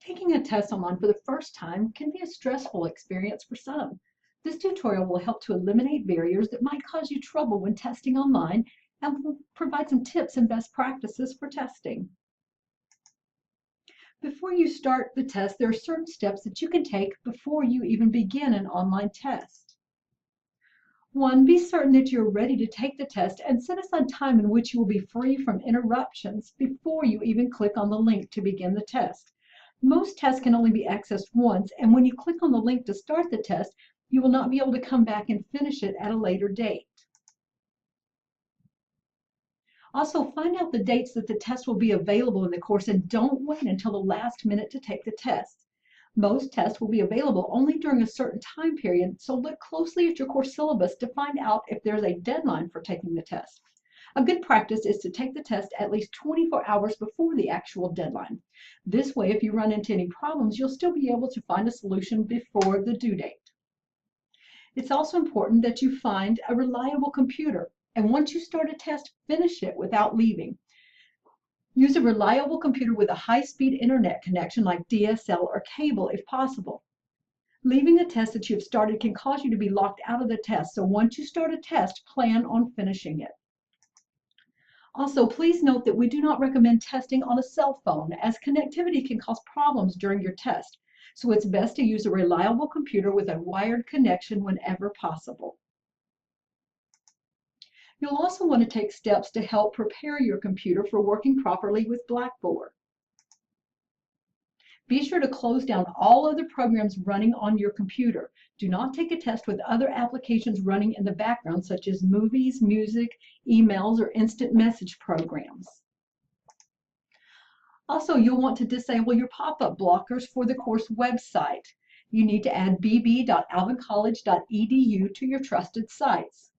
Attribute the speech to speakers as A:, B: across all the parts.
A: Taking a test online for the first time can be a stressful experience for some. This tutorial will help to eliminate barriers that might cause you trouble when testing online and will provide some tips and best practices for testing. Before you start the test, there are certain steps that you can take before you even begin an online test. 1, be certain that you're ready to take the test and set aside time in which you will be free from interruptions before you even click on the link to begin the test. Most tests can only be accessed once, and when you click on the link to start the test, you will not be able to come back and finish it at a later date. Also, find out the dates that the test will be available in the course and don't wait until the last minute to take the test. Most tests will be available only during a certain time period, so look closely at your course syllabus to find out if there's a deadline for taking the test. A good practice is to take the test at least 24 hours before the actual deadline. This way, if you run into any problems, you'll still be able to find a solution before the due date. It's also important that you find a reliable computer, and once you start a test, finish it without leaving. Use a reliable computer with a high-speed internet connection like DSL or cable if possible. Leaving a test that you have started can cause you to be locked out of the test, so once you start a test, plan on finishing it. Also, please note that we do not recommend testing on a cell phone, as connectivity can cause problems during your test, so it's best to use a reliable computer with a wired connection whenever possible. You'll also want to take steps to help prepare your computer for working properly with Blackboard. Be sure to close down all other programs running on your computer. Do not take a test with other applications running in the background, such as movies, music, emails, or instant message programs. Also, you'll want to disable your pop-up blockers for the course website. You need to add bb.alvincollege.edu to your trusted sites.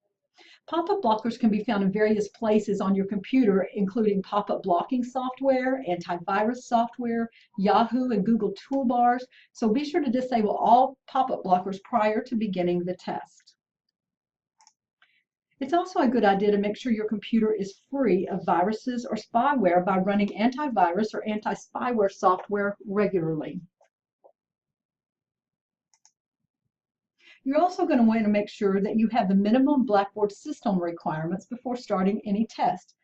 A: Pop-up blockers can be found in various places on your computer, including pop-up blocking software, antivirus software, Yahoo and Google toolbars, so be sure to disable all pop-up blockers prior to beginning the test. It's also a good idea to make sure your computer is free of viruses or spyware by running antivirus or anti-spyware software regularly. You're also going to want to make sure that you have the minimum Blackboard system requirements before starting any test.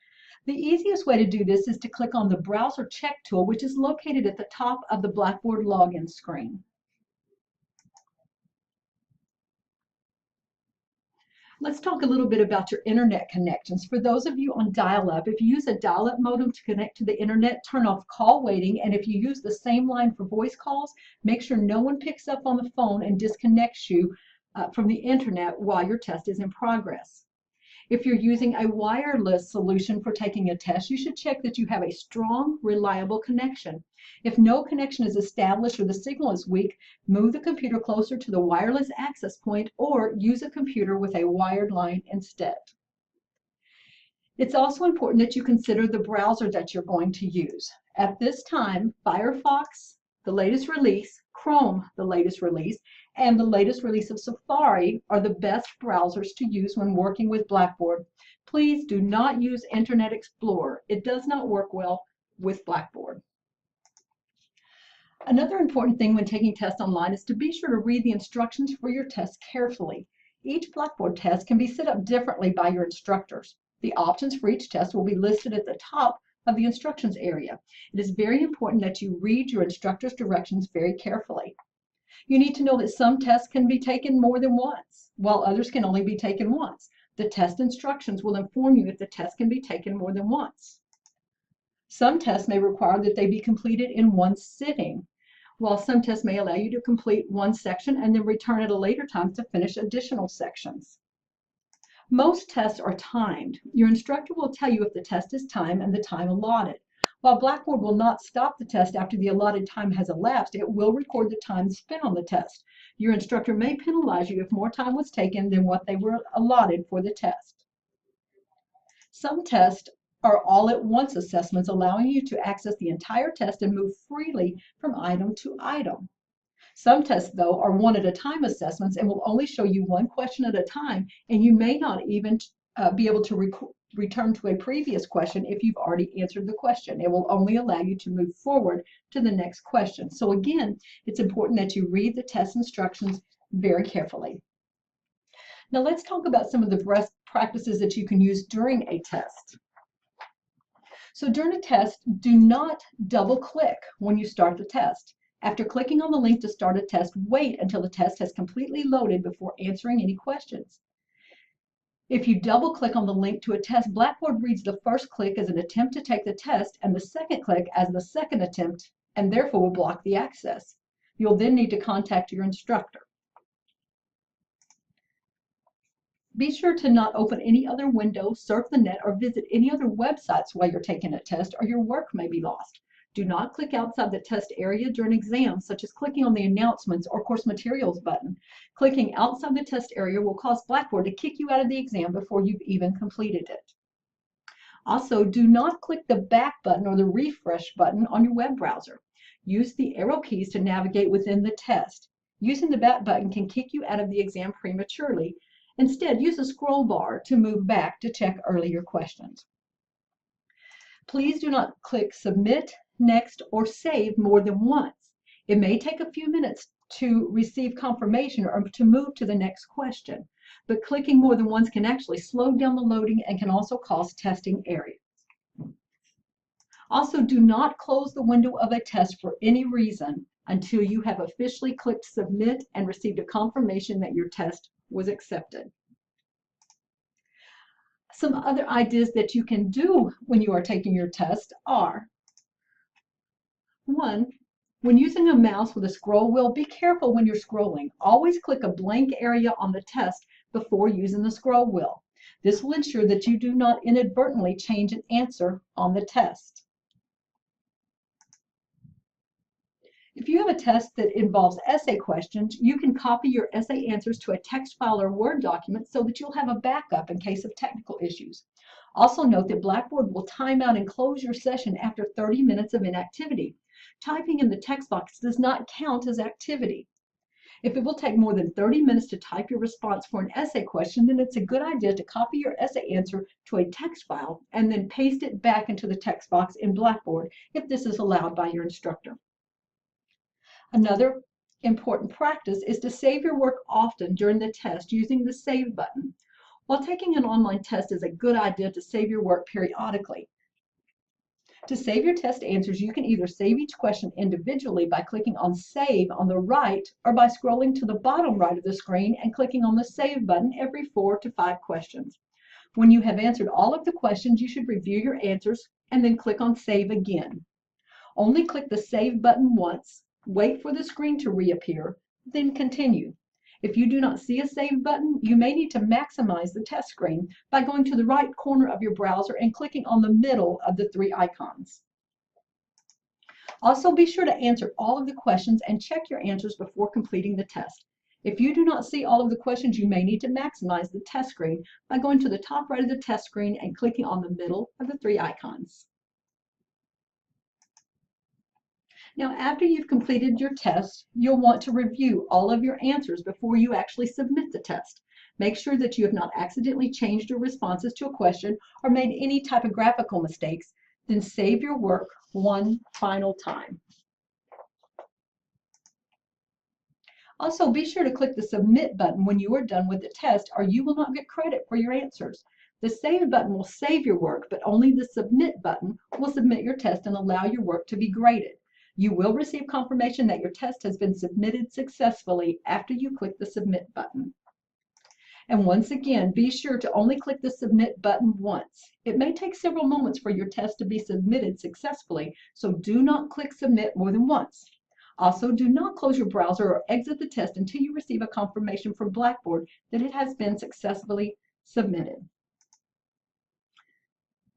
A: The easiest way to do this is to click on the Browser Check tool, which is located at the top of the Blackboard login screen. Let's talk a little bit about your internet connections. For those of you on dial-up, if you use a dial-up modem to connect to the internet, turn off call waiting, and if you use the same line for voice calls, make sure no one picks up on the phone and disconnects you from the internet while your test is in progress. If you're using a wireless solution for taking a test, you should check that you have a strong, reliable connection. If no connection is established or the signal is weak, move the computer closer to the wireless access point or use a computer with a wired line instead. It's also important that you consider the browser that you're going to use. At this time, Firefox, the latest release, Chrome, the latest release, and the latest release of Safari are the best browsers to use when working with Blackboard. Please do not use Internet Explorer. It does not work well with Blackboard. Another important thing when taking tests online is to be sure to read the instructions for your test carefully. Each Blackboard test can be set up differently by your instructors. The options for each test will be listed at the top of the instructions area. It is very important that you read your instructor's directions very carefully. You need to know that some tests can be taken more than once, while others can only be taken once. The test instructions will inform you if the test can be taken more than once. Some tests may require that they be completed in one sitting, while some tests may allow you to complete one section and then return at a later time to finish additional sections. Most tests are timed. Your instructor will tell you if the test is timed and the time allotted. While Blackboard will not stop the test after the allotted time has elapsed, it will record the time spent on the test. Your instructor may penalize you if more time was taken than what they were allotted for the test. Some tests are all-at-once assessments, allowing you to access the entire test and move freely from item to item. Some tests, though, are one-at-a-time assessments and will only show you one question at a time, and you may not even be able to return to a previous question if you've already answered the question. It will only allow you to move forward to the next question. So again, it's important that you read the test instructions very carefully. Now let's talk about some of the best practices that you can use during a test. So during a test, do not double click when you start the test. After clicking on the link to start a test, wait until the test has completely loaded before answering any questions. If you double click on the link to a test, Blackboard reads the first click as an attempt to take the test and the second click as the second attempt, and therefore will block the access. You'll then need to contact your instructor. Be sure to not open any other window, surf the net, or visit any other websites while you're taking a test, or your work may be lost. Do not click outside the test area during exams, such as clicking on the announcements or course materials button. Clicking outside the test area will cause Blackboard to kick you out of the exam before you've even completed it. Also, do not click the back button or the refresh button on your web browser. Use the arrow keys to navigate within the test. Using the back button can kick you out of the exam prematurely. Instead, use a scroll bar to move back to check earlier questions. Please do not click Submit, Next, or Save more than once. It may take a few minutes to receive confirmation or to move to the next question, but clicking more than once can actually slow down the loading and can also cause testing errors. Also, do not close the window of a test for any reason until you have officially clicked Submit and received a confirmation that your test was accepted. Some other ideas that you can do when you are taking your test are: 1. When using a mouse with a scroll wheel, be careful when you're scrolling. Always click a blank area on the test before using the scroll wheel. This will ensure that you do not inadvertently change an answer on the test. If you have a test that involves essay questions, you can copy your essay answers to a text file or Word document so that you'll have a backup in case of technical issues. Also note that Blackboard will time out and close your session after 30 minutes of inactivity. Typing in the text box does not count as activity. If it will take more than 30 minutes to type your response for an essay question, then it's a good idea to copy your essay answer to a text file and then paste it back into the text box in Blackboard if this is allowed by your instructor. Another important practice is to save your work often during the test using the Save button. While taking an online test is a good idea to save your work periodically. To save your test answers, you can either save each question individually by clicking on Save on the right, or by scrolling to the bottom right of the screen and clicking on the Save button every 4 to 5 questions. When you have answered all of the questions, you should review your answers and then click on Save again. Only click the Save button once. Wait for the screen to reappear, then continue. If you do not see a Save button, you may need to maximize the test screen by going to the right corner of your browser and clicking on the middle of the 3 icons. Also, be sure to answer all of the questions and check your answers before completing the test. If you do not see all of the questions, you may need to maximize the test screen by going to the top right of the test screen and clicking on the middle of the 3 icons. Now, after you've completed your test, you'll want to review all of your answers before you actually submit the test. Make sure that you have not accidentally changed your responses to a question or made any typographical mistakes. Then save your work one final time. Also, be sure to click the Submit button when you are done with the test, or you will not get credit for your answers. The Save button will save your work, but only the Submit button will submit your test and allow your work to be graded. You will receive confirmation that your test has been submitted successfully after you click the Submit button. And once again, be sure to only click the Submit button once. It may take several moments for your test to be submitted successfully, so do not click Submit more than once. Also, do not close your browser or exit the test until you receive a confirmation from Blackboard that it has been successfully submitted.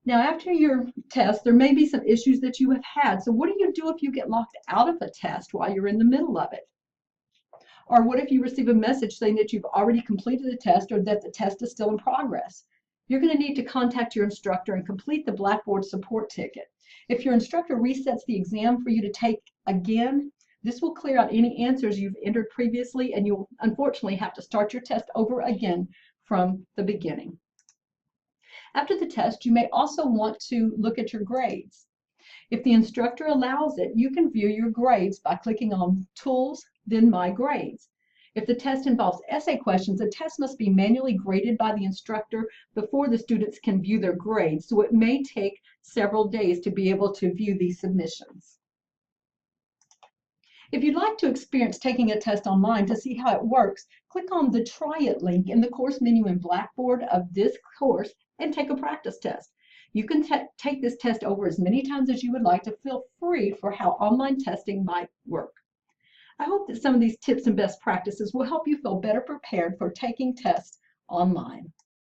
A: Now, after your test, there may be some issues that you have had. So what do you do if you get locked out of a test while you're in the middle of it? Or what if you receive a message saying that you've already completed the test or that the test is still in progress? You're going to need to contact your instructor and complete the Blackboard support ticket. If your instructor resets the exam for you to take again, this will clear out any answers you've entered previously, and you'll unfortunately have to start your test over again from the beginning. After the test, you may also want to look at your grades. If the instructor allows it, you can view your grades by clicking on Tools, then My Grades. If the test involves essay questions, the test must be manually graded by the instructor before the students can view their grades, so it may take several days to be able to view these submissions. If you'd like to experience taking a test online to see how it works, click on the Try It link in the course menu in Blackboard of this course and take a practice test. You can take this test over as many times as you would like to feel free for how online testing might work. I hope that some of these tips and best practices will help you feel better prepared for taking tests online.